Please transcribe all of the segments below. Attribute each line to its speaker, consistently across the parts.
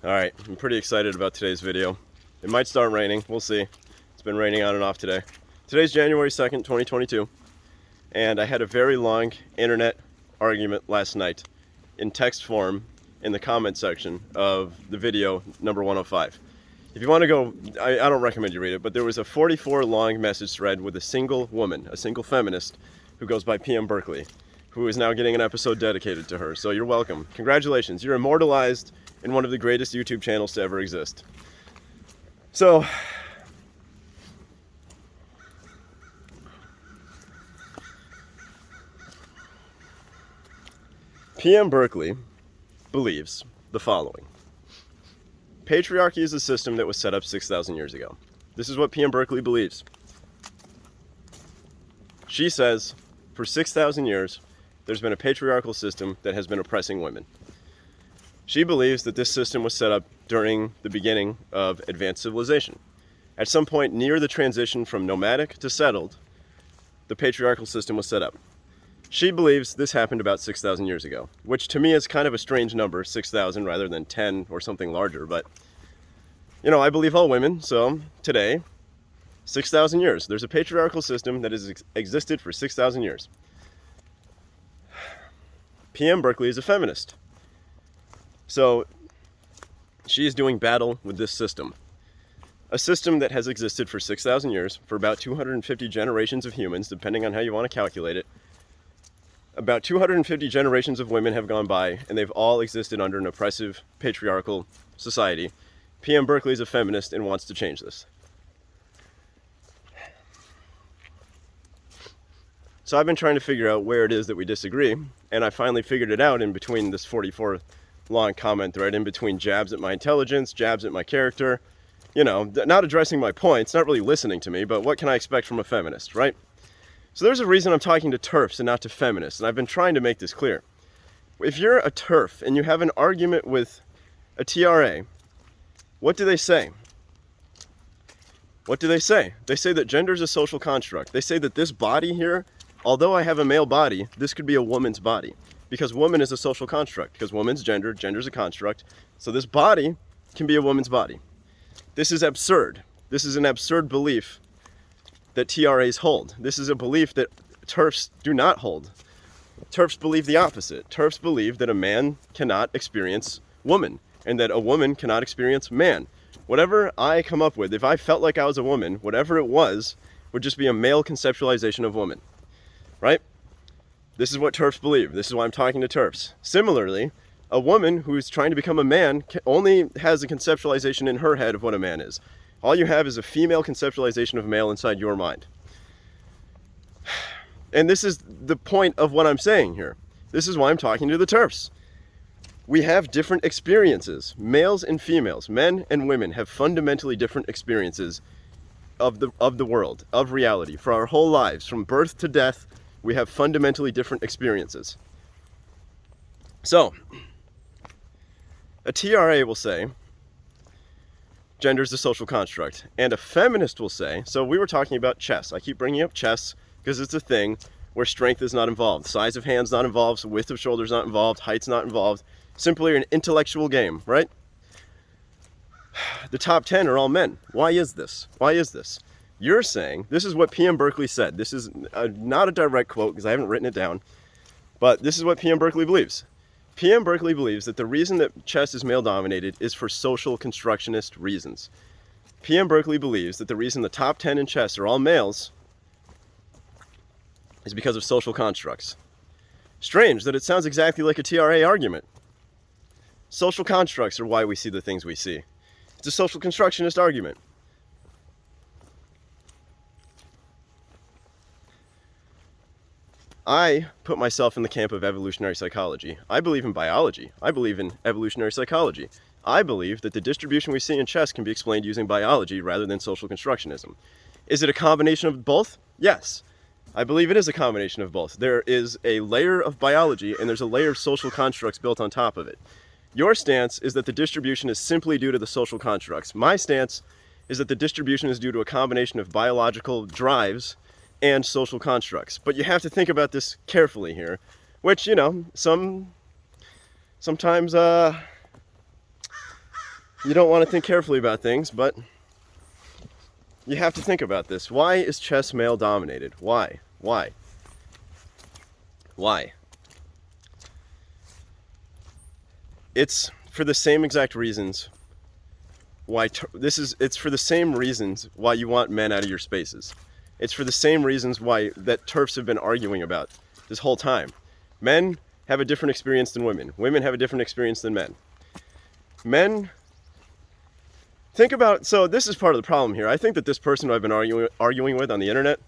Speaker 1: Alright, I'm pretty excited about today's video. It might start raining, we'll see. It's been raining on and off today. Today's January 2nd, 2022, and I had a very long internet argument last night in text form in the comment section of the video number 105. If you want to go, I don't recommend you read it, but there was a 44 long message thread with a single woman, a single feminist, who goes by PM Berkeley, who is now getting an episode dedicated to her. So you're welcome. Congratulations. You're immortalized in one of the greatest YouTube channels to ever exist. So, PM Berkeley believes the following. Patriarchy is a system that was set up 6,000 years ago. This is what PM Berkeley believes. She says, for 6,000 years, there's been a patriarchal system that has been oppressing women. She believes that this system was set up during the beginning of advanced civilization. At some point near the transition from nomadic to settled, the patriarchal system was set up. She believes this happened about 6,000 years ago, which to me is kind of a strange number, 6,000 rather than 10 or something larger. But, you know, I believe all women, so today, 6,000 years. There's a patriarchal system that has existed for 6,000 years. PM Berkeley is a feminist. So she is doing battle with this system. A system that has existed for 6,000 years, for about 250 generations of humans, depending on how you want to calculate it. About 250 generations of women have gone by, and they've all existed under an oppressive, patriarchal society. PM Berkeley is a feminist and wants to change this. So I've been trying to figure out where it is that we disagree, and I finally figured it out in between this 44 long comment thread, in between jabs at my intelligence, jabs at my character, you know, not addressing my points, not really listening to me, but what can I expect from a feminist, right? So there's a reason I'm talking to TERFs and not to feminists, and I've been trying to make this clear. If you're a TERF and you have an argument with a TRA, what do they say? What do they say? They say that gender is a social construct. They say that this body here, although I have a male body, this could be a woman's body. Because woman is a social construct. Because woman's gender, gender is a construct. So this body can be a woman's body. This is absurd. This is an absurd belief that TRAs hold. This is a belief that TERFs do not hold. TERFs believe the opposite. TERFs believe that a man cannot experience woman, and that a woman cannot experience man. Whatever I come up with, if I felt like I was a woman, whatever it was, would just be a male conceptualization of woman. Right? This is what TERFs believe. This is why I'm talking to TERFs. Similarly, a woman who's trying to become a man only has a conceptualization in her head of what a man is. All you have is a female conceptualization of male inside your mind. And this is the point of what I'm saying here. This is why I'm talking to the TERFs. We have different experiences. Males and females, men and women, have fundamentally different experiences of the world, of reality. For our whole lives, from birth to death, we have fundamentally different experiences. So, a TRA will say, gender is a social construct. And a feminist will say, so we were talking about chess. I keep bringing up chess because it's a thing where strength is not involved. Size of hands not involved, width of shoulders not involved, height's not involved. Simply an intellectual game, right? The top 10 are all men. Why is this? Why is this? You're saying, this is what PM Berkeley said. This is not a direct quote because I haven't written it down, but this is what PM Berkeley believes. PM Berkeley believes that the reason that chess is male-dominated is for social constructionist reasons. PM Berkeley believes that the reason the top 10 in chess are all males is because of social constructs. Strange that it sounds exactly like a TRA argument. Social constructs are why we see the things we see. It's a social constructionist argument. I put myself in the camp of evolutionary psychology. I believe in biology. I believe in evolutionary psychology. I believe that the distribution we see in chess can be explained using biology rather than social constructionism. Is it a combination of both? Yes. I believe it is a combination of both. There is a layer of biology and there's a layer of social constructs built on top of it. Your stance is that the distribution is simply due to the social constructs. My stance is that the distribution is due to a combination of biological drives and social constructs. But you have to think about this carefully here, which, you know, sometimes You don't want to think carefully about things, but you have to think about this. Why is chess male dominated? Why? Why? Why? It's for the same exact reasons why it's for the same reasons why you want men out of your spaces. It's for the same reasons why that TERFs have been arguing about this whole time. Men have a different experience than women. Women have a different experience than men. Men, think about, so this is part of the problem here. I think that this person who I've been arguing with on the internet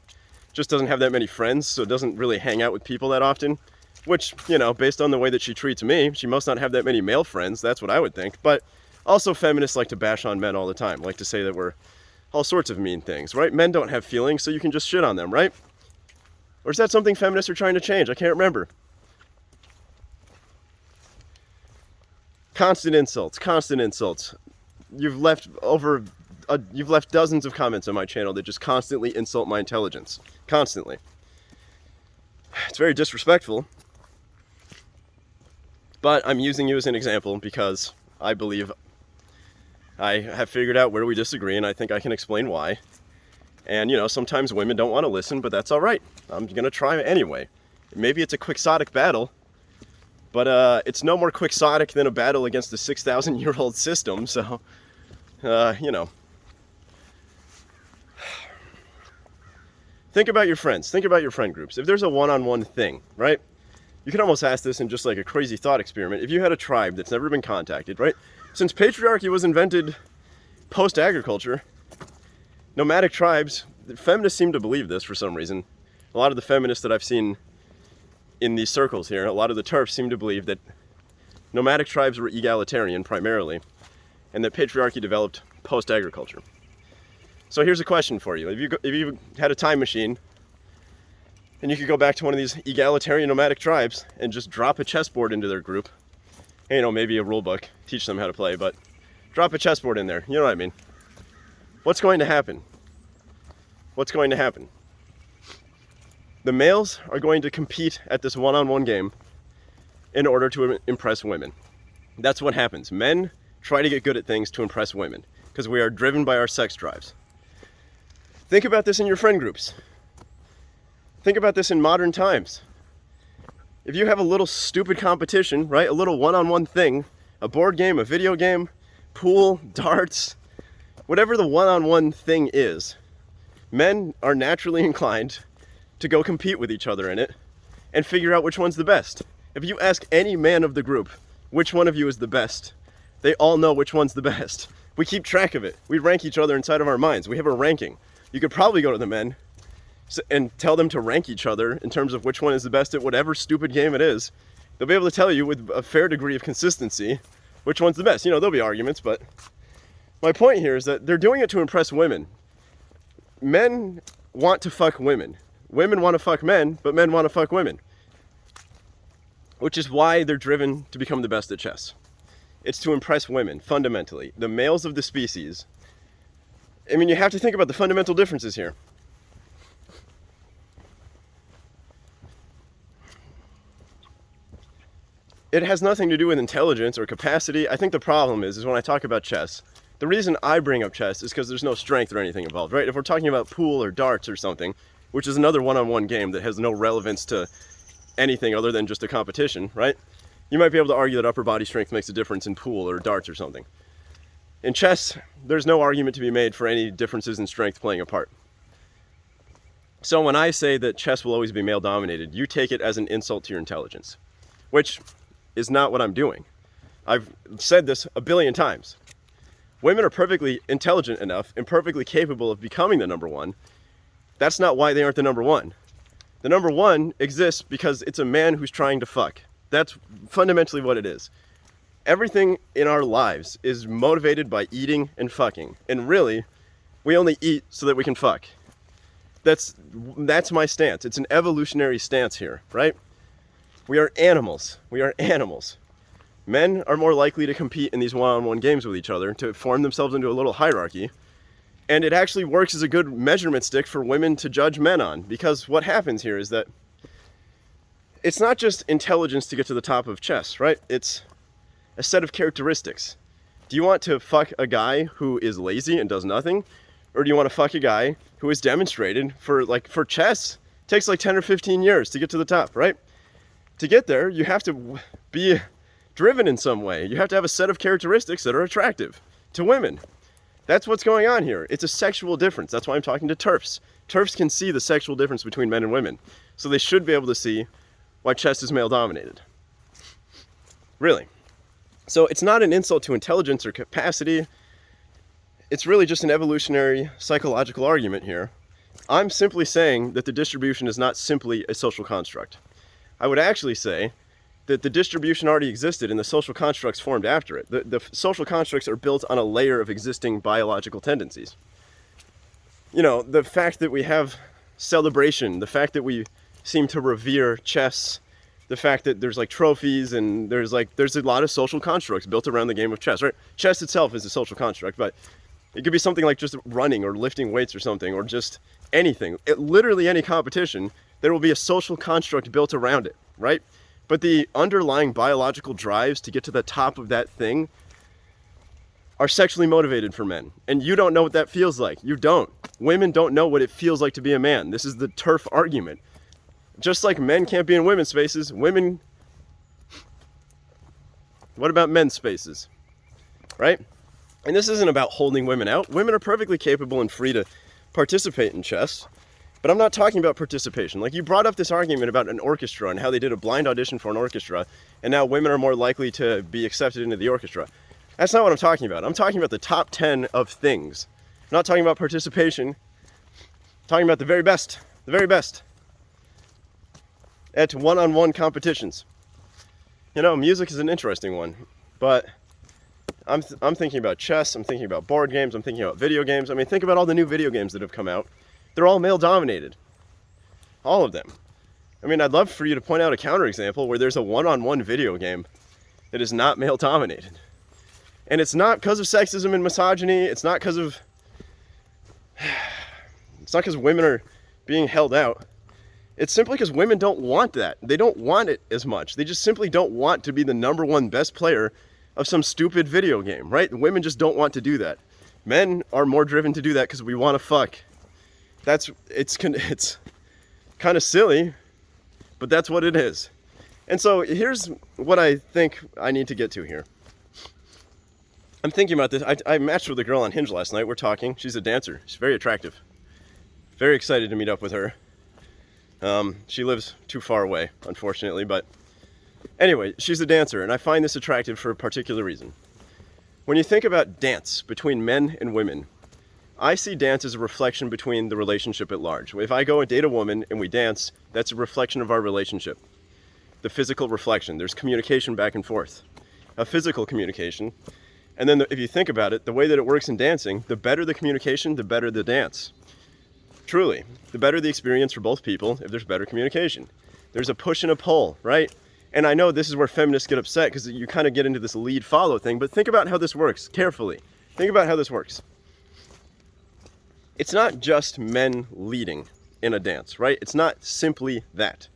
Speaker 1: just doesn't have that many friends, so doesn't really hang out with people that often, which, you know, based on the way that she treats me, she must not have that many male friends. That's what I would think. But also feminists like to bash on men all the time, like to say that we're all sorts of mean things, right? Men don't have feelings, so you can just shit on them, right? Or is that something feminists are trying to change? I can't remember. Constant insults, constant insults. You've left dozens of comments on my channel that just constantly insult my intelligence. Constantly. It's very disrespectful. But I'm using you as an example because I believe I have figured out where we disagree, and I think I can explain why. And, you know, sometimes women don't want to listen, but that's all right. I'm going to try anyway. Maybe it's a quixotic battle, but it's no more quixotic than a battle against a 6,000-year-old system, so, you know. Think about your friends. Think about your friend groups. If there's a one-on-one thing, right? You can almost ask this in just like a crazy thought experiment. If you had a tribe that's never been contacted, right? Since patriarchy was invented post-agriculture, nomadic tribes, feminists seem to believe this for some reason. A lot of the feminists that I've seen in these circles here, a lot of the TERFs seem to believe that nomadic tribes were egalitarian primarily, and that patriarchy developed post-agriculture. So here's a question for you. If you had a time machine, and you could go back to one of these egalitarian nomadic tribes and just drop a chessboard into their group, and, you know, maybe a rule book, teach them how to play, but drop a chessboard in there, you know what I mean? What's going to happen? What's going to happen? The males are going to compete at this one-on-one game in order to impress women. That's what happens. Men try to get good at things to impress women because we are driven by our sex drives. Think about this in your friend groups. Think about this in modern times. If you have a little stupid competition, right, a little one-on-one thing, a board game, a video game, pool, darts, whatever the one-on-one thing is, men are naturally inclined to go compete with each other in it and figure out which one's the best. If you ask any man of the group, which one of you is the best, they all know which one's the best. We keep track of it. We rank each other inside of our minds. We have a ranking. You could probably go to the men and tell them to rank each other in terms of which one is the best at whatever stupid game it is. They'll be able to tell you with a fair degree of consistency which one's the best. You know, there'll be arguments, but my point here is that they're doing it to impress women. Men want to fuck women. Women want to fuck men, but men want to fuck women. Which is why they're driven to become the best at chess. It's to impress women, fundamentally. The males of the species. I mean, you have to think about the fundamental differences here. It has nothing to do with intelligence or capacity. I think the problem is when I talk about chess, the reason I bring up chess is because there's no strength or anything involved, right? If we're talking about pool or darts or something, which is another one-on-one game that has no relevance to anything other than just a competition, right? You might be able to argue that upper body strength makes a difference in pool or darts or something. In chess, there's no argument to be made for any differences in strength playing a part. So when I say that chess will always be male-dominated, you take it as an insult to your intelligence, which is not what I'm doing. I've said this a billion times. Women are perfectly intelligent enough and perfectly capable of becoming the number one. That's not why they aren't the number one. The number one exists because it's a man who's trying to fuck. That's fundamentally what it is. Everything in our lives is motivated by eating and fucking. And really, we only eat so that we can fuck. That's my stance. It's an evolutionary stance here, right? We are animals. We are animals. Men are more likely to compete in these one-on-one games with each other, to form themselves into a little hierarchy. And it actually works as a good measurement stick for women to judge men on. Because what happens here is that it's not just intelligence to get to the top of chess, right? It's a set of characteristics. Do you want to fuck a guy who is lazy and does nothing? Or do you want to fuck a guy who is demonstrated for chess? It takes like 10 or 15 years to get to the top, right? To get there, you have to be driven in some way. You have to have a set of characteristics that are attractive to women. That's what's going on here. It's a sexual difference. That's why I'm talking to TERFs. TERFs can see the sexual difference between men and women. So they should be able to see why chess is male dominated. Really. So it's not an insult to intelligence or capacity. It's really just an evolutionary psychological argument here. I'm simply saying that the distribution is not simply a social construct. I would actually say that the distribution already existed and the social constructs formed after it. The social constructs are built on a layer of existing biological tendencies. You know, the fact that we have celebration, the fact that we seem to revere chess, the fact that there's like trophies and there's a lot of social constructs built around the game of chess, right? Chess itself is a social construct, but it could be something like just running or lifting weights or something, or just anything. Literally any competition, there will be a social construct built around it, right? But the underlying biological drives to get to the top of that thing are sexually motivated for men. And you don't know what that feels like. You don't. Women don't know what it feels like to be a man. This is the TERF argument. Just like men can't be in women's spaces, women... What about men's spaces? Right? And this isn't about holding women out. Women are perfectly capable and free to participate in chess. But I'm not talking about participation. Like, you brought up this argument about an orchestra and how they did a blind audition for an orchestra, and now women are more likely to be accepted into the orchestra. That's not what I'm talking about. I'm talking about the top 10 of things. I'm not talking about participation. I'm talking about the very best. The very best. At one-on-one competitions. You know, music is an interesting one. But I'm thinking about chess. I'm thinking about board games. I'm thinking about video games. I mean, think about all the new video games that have come out. They're all male-dominated. All of them. I mean, I'd love for you to point out a counterexample where there's a one-on-one video game that is not male-dominated. And it's not because of sexism and misogyny. It's not because women are being held out. It's simply because women don't want that. They don't want it as much. They just simply don't want to be the number one best player of some stupid video game, right? Women just don't want to do that. Men are more driven to do that because we want to fuck. It's kind of silly, but that's what it is. And so here's what I think I need to get to here. I'm thinking about this. I matched with a girl on Hinge last night. We're talking. She's a dancer. She's very attractive. Very excited to meet up with her. She lives too far away, unfortunately, but anyway, she's a dancer, and I find this attractive for a particular reason. When you think about dance between men and women, I see dance as a reflection between the relationship at large. If I go and date a woman and we dance, that's a reflection of our relationship. The physical reflection. There's communication back and forth. A physical communication. And then if you think about it, the way that it works in dancing, the better the communication, the better the dance. Truly. The better the experience for both people if there's better communication. There's a push and a pull, right? And I know this is where feminists get upset because you kind of get into this lead-follow thing, but think about how this works carefully. Think about how this works. It's not just men leading in a dance, right? It's not simply that.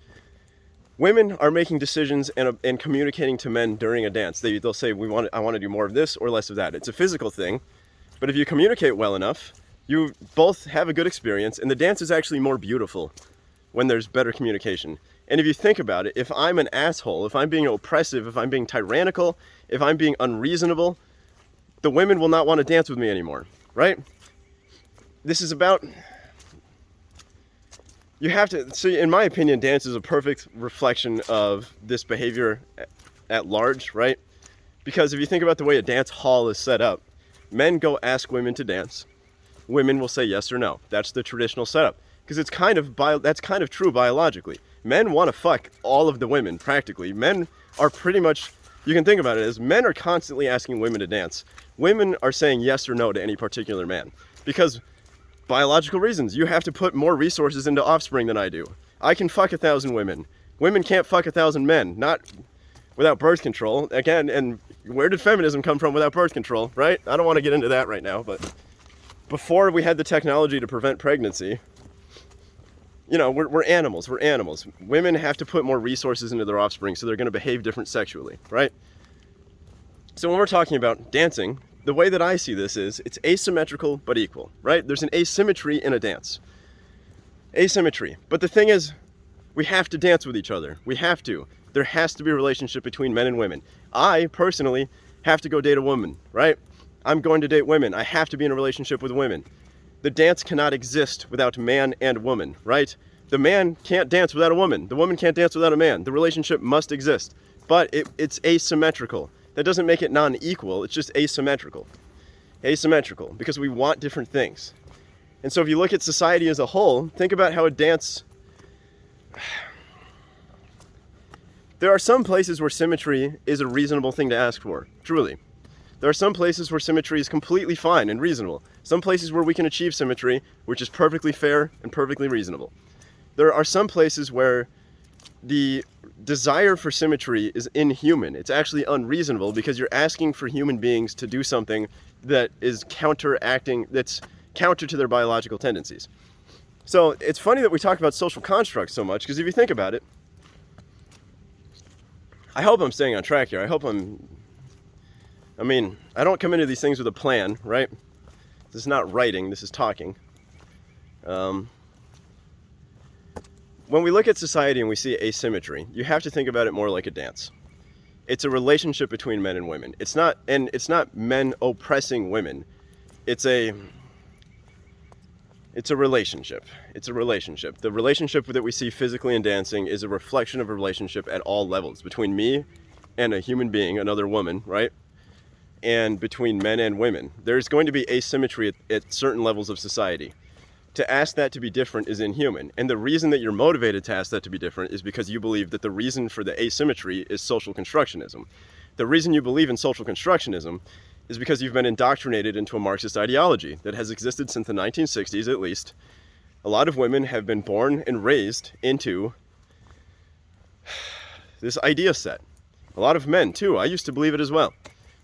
Speaker 1: Women are making decisions and communicating to men during a dance. They'll say, I want to do more of this or less of that. It's a physical thing, but if you communicate well enough, you both have a good experience, and the dance is actually more beautiful when there's better communication. And if you think about it, if I'm an asshole, if I'm being oppressive, if I'm being tyrannical, if I'm being unreasonable, the women will not want to dance with me anymore, right? This is about, you have to, see, in my opinion, dance is a perfect reflection of this behavior at large, right? Because if you think about the way a dance hall is set up, men go ask women to dance. Women will say yes or no. That's the traditional setup. Because that's kind of true biologically. Men want to fuck all of the women, practically. Men are pretty much, you can think about it as men are constantly asking women to dance. Women are saying yes or no to any particular man. Because biological reasons. You have to put more resources into offspring than I do. I can fuck 1,000 women. Women can't fuck 1,000 men. Not without birth control. Again, and where did feminism come from without birth control, right? I don't want to get into that right now, but before we had the technology to prevent pregnancy, you know, we're animals. We're animals. Women have to put more resources into their offspring, so they're going to behave different sexually, right? So when we're talking about dancing, the way that I see this is it's asymmetrical but equal, right? There's an asymmetry in a dance. Asymmetry. But the thing is, we have to dance with each other. We have to. There has to be a relationship between men and women. I, personally, have to go date a woman, right? I'm going to date women. I have to be in a relationship with women. The dance cannot exist without man and woman, right? The man can't dance without a woman. The woman can't dance without a man. The relationship must exist. But it's asymmetrical. That doesn't make it non-equal, it's just asymmetrical. Asymmetrical, because we want different things. And so if you look at society as a whole, think about how a dance... There are some places where symmetry is a reasonable thing to ask for, truly. There are some places where symmetry is completely fine and reasonable. Some places where we can achieve symmetry, which is perfectly fair and perfectly reasonable. There are some places where the desire for symmetry is inhuman. It's actually unreasonable because you're asking for human beings to do something that is that's counter to their biological tendencies. So it's funny that we talk about social constructs so much, because if you think about it, I hope I'm staying on track here. I don't come into these things with a plan, right? This is not writing, this is talking. When we look at society and we see asymmetry, you have to think about it more like a dance. It's a relationship between men and women. It's not men oppressing women. It's a relationship. It's a relationship. The relationship that we see physically in dancing is a reflection of a relationship at all levels, between me and a human being, another woman, right? And between men and women. There's going to be asymmetry at certain levels of society. To ask that to be different is inhuman. And the reason that you're motivated to ask that to be different is because you believe that the reason for the asymmetry is social constructionism. The reason you believe in social constructionism is because you've been indoctrinated into a Marxist ideology that has existed since the 1960s at least. A lot of women have been born and raised into this idea set. A lot of men too. I used to believe it as well,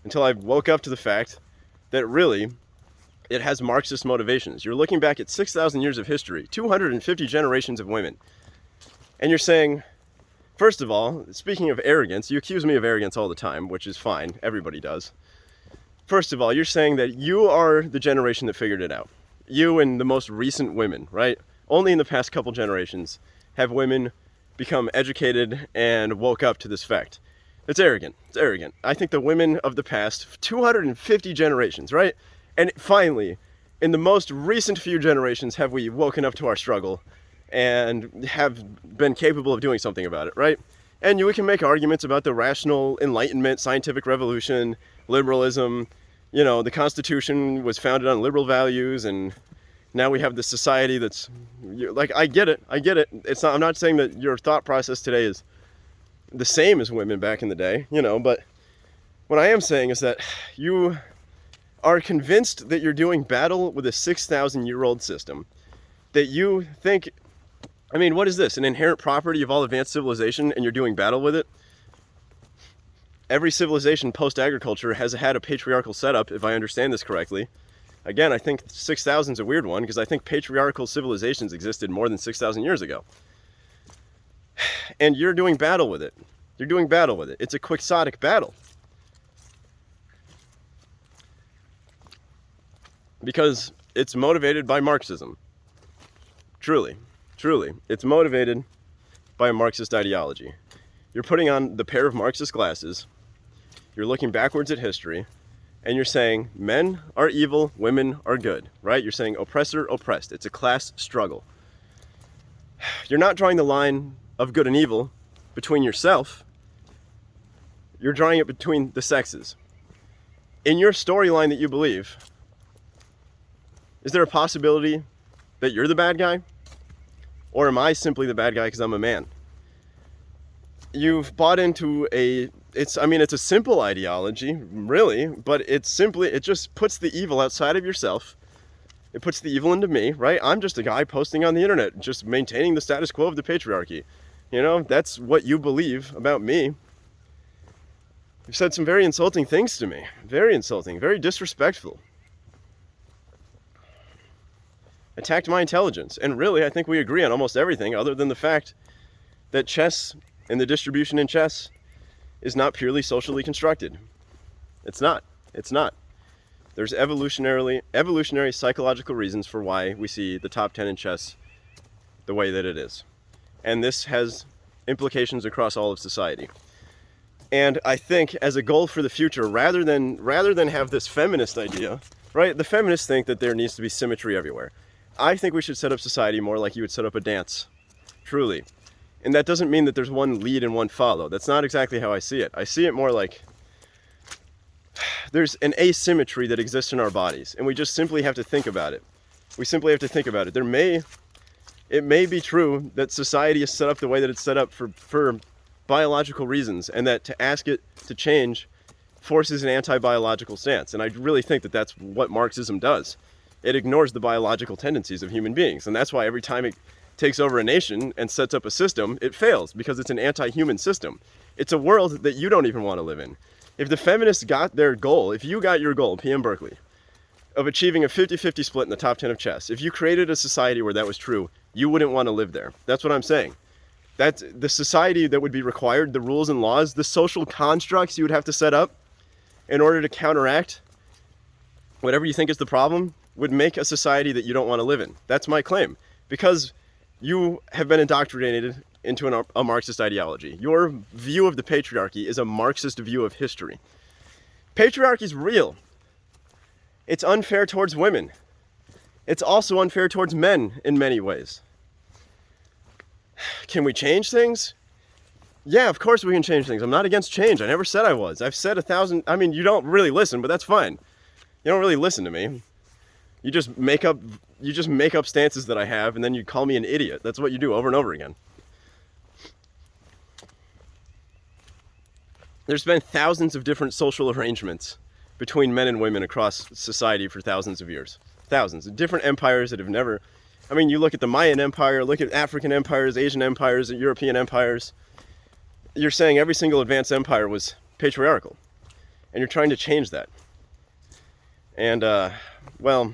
Speaker 1: until I woke up to the fact that really it has Marxist motivations. You're looking back at 6,000 years of history, 250 generations of women, and you're saying, first of all, speaking of arrogance, you accuse me of arrogance all the time, which is fine, everybody does. First of all, you're saying that you are the generation that figured it out. You and the most recent women, right? Only in the past couple generations have women become educated and woke up to this fact. It's arrogant. It's arrogant. I think the women of the past 250 generations, right? And finally, in the most recent few generations, have we woken up to our struggle and have been capable of doing something about it, right? And we can make arguments about the rational enlightenment, scientific revolution, liberalism. You know, the Constitution was founded on liberal values, and now we have this society that's like, I get it. I'm not saying that your thought process today is the same as women back in the day, but what I am saying is that you are convinced that you're doing battle with a 6,000-year-old system, that you think, what is this, an inherent property of all advanced civilization, and you're doing battle with it? Every civilization post-agriculture has had a patriarchal setup, if I understand this correctly. Again, I think 6,000 is a weird one, because I think patriarchal civilizations existed more than 6,000 years ago. And you're doing battle with it. You're doing battle with it. It's a quixotic battle. Because it's motivated by Marxism. Truly. It's motivated by a Marxist ideology. You're putting on the pair of Marxist glasses, you're looking backwards at history, and you're saying men are evil, women are good, right? You're saying oppressor, oppressed. It's a class struggle. You're not drawing the line of good and evil between yourself. You're drawing it between the sexes. In your storyline that you believe, is there a possibility that you're the bad guy? Or am I simply the bad guy because I'm a man? You've bought into it's a simple ideology, really, but it just puts the evil outside of yourself. It puts the evil into me, right? I'm just a guy posting on the internet, just maintaining the status quo of the patriarchy. That's what you believe about me. You've said some very insulting things to me. Very insulting, very disrespectful. Attacked my intelligence. And really, I think we agree on almost everything other than the fact that chess and the distribution in chess is not purely socially constructed. It's not. It's not. There's evolutionary psychological reasons for why we see the top 10 in chess the way that it is. And this has implications across all of society. And I think as a goal for the future, rather than have this feminist idea, right? The feminists think that there needs to be symmetry everywhere. I think we should set up society more like you would set up a dance, truly. And that doesn't mean that there's one lead and one follow. That's not exactly how I see it. I see it more like there's an asymmetry that exists in our bodies, and we just simply have to think about it. We simply have to think about it. It may be true that society is set up the way that it's set up for biological reasons, and that to ask it to change forces an anti-biological stance. And I really think that that's what Marxism does. It ignores the biological tendencies of human beings, and that's why every time it takes over a nation and sets up a system, it fails, because it's an anti-human system. It's a world that you don't even want to live in. If the feminists got their goal, if you got your goal, PM Berkeley, of achieving a 50-50 split in the top 10 of chess, if you created a society where that was true, you wouldn't want to live there. That's what I'm saying. That's the society that would be required, the rules and laws, the social constructs you would have to set up in order to counteract whatever you think is the problem, would make a society that you don't want to live in. That's my claim. Because you have been indoctrinated into a Marxist ideology. Your view of the patriarchy is a Marxist view of history. Patriarchy is real. It's unfair towards women. It's also unfair towards men in many ways. Can we change things? Yeah, of course we can change things. I'm not against change. I never said I was. I've said 1,000. I mean, you don't really listen, but that's fine. You don't really listen to me. You just make up stances that I have, and then you call me an idiot. That's what you do over and over again. There's been thousands of different social arrangements between men and women across society for thousands of years. Thousands of different empires that have never... I mean, you look at the Mayan Empire, look at African empires, Asian empires, European empires. You're saying every single advanced empire was patriarchal. And you're trying to change that. And, well...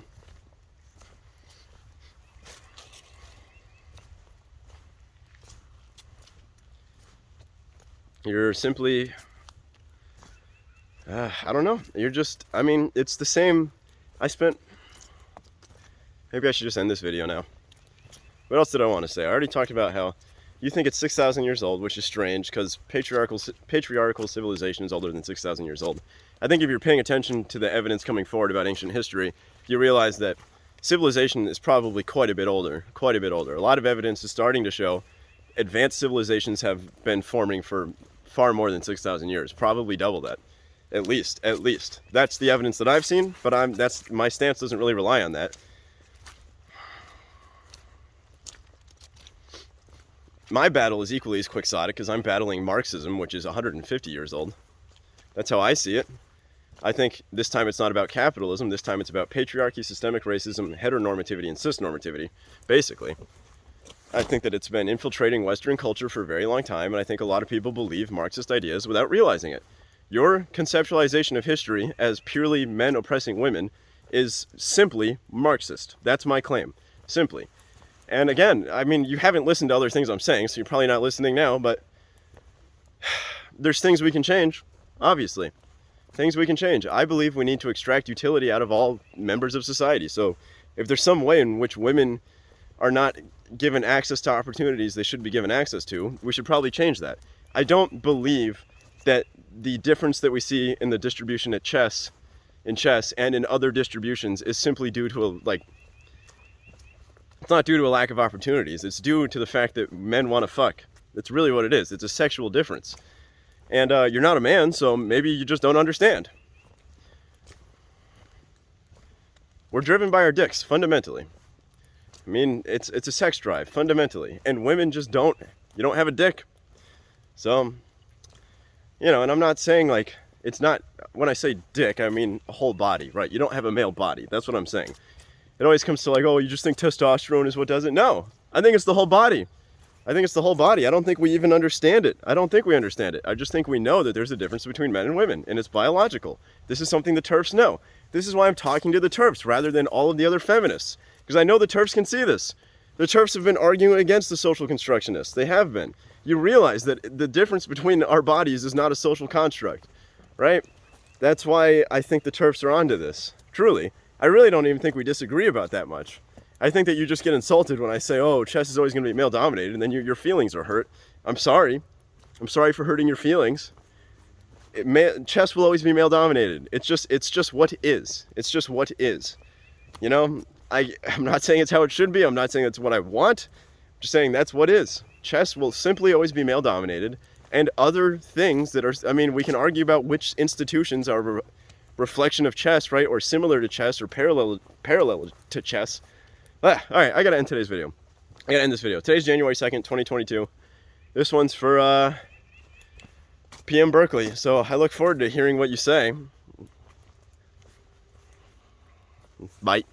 Speaker 1: You're simply... I don't know. You're just... I mean, it's the same... Maybe I should just end this video now. What else did I want to say? I already talked about how you think it's 6,000 years old, which is strange because patriarchal civilization is older than 6,000 years old. I think if you're paying attention to the evidence coming forward about ancient history, you realize that civilization is probably quite a bit older. A lot of evidence is starting to show advanced civilizations have been forming for far more than 6,000 years, probably double that. At least. That's the evidence that I've seen, but my stance doesn't really rely on that. My battle is equally as quixotic because I'm battling Marxism, which is 150 years old. That's how I see it. I think this time it's not about capitalism. This time it's about patriarchy, systemic racism, heteronormativity, and cisnormativity, basically. I think that it's been infiltrating Western culture for a very long time, and I think a lot of people believe Marxist ideas without realizing it. Your conceptualization of history as purely men oppressing women is simply Marxist. That's my claim. Simply. And again, I mean, you haven't listened to other things I'm saying, so you're probably not listening now, but there's things we can change, obviously. Things we can change. I believe we need to extract utility out of all members of society. So if there's some way in which women are not given access to opportunities they should be given access to, we should probably change that. I don't believe that the difference that we see in the distribution in chess and in other distributions is simply due to it's not due to a lack of opportunities. It's due to the fact that men want to fuck. That's really what it is. It's a sexual difference. And you're not a man, so maybe you just don't understand. We're driven by our dicks, fundamentally. I mean, it's a sex drive, fundamentally. And women just don't have a dick. So, and I'm not saying it's not, when I say dick, I mean a whole body, right? You don't have a male body. That's what I'm saying. It always comes to oh, you just think testosterone is what does it? No, I think it's the whole body. I don't think we even understand it. I don't think we understand it. I just think we know that there's a difference between men and women, and it's biological. This is something the TERFs know. This is why I'm talking to the TERFs rather than all of the other feminists, because I know the TERFs can see this. The TERFs have been arguing against the social constructionists. They have been. You realize that the difference between our bodies is not a social construct, right? That's why I think the TERFs are onto this. Truly. I really don't even think we disagree about that much. I think that you just get insulted when I say, oh, chess is always going to be male dominated, and then your feelings are hurt. I'm sorry. I'm sorry for hurting your feelings. Chess will always be male dominated. It's just what is. It's just what is. You know, I'm not saying it's how it should be. I'm not saying it's what I want. I'm just saying that's what is. Chess will simply always be male dominated, and other things that are, I mean, we can argue about which institutions are a reflection of chess, right? Or similar to chess, or parallel to chess. All right, I gotta end today's video. I gotta end this video. Today's January 2nd, 2022. This one's for PM Berkeley. So I look forward to hearing what you say. Bye.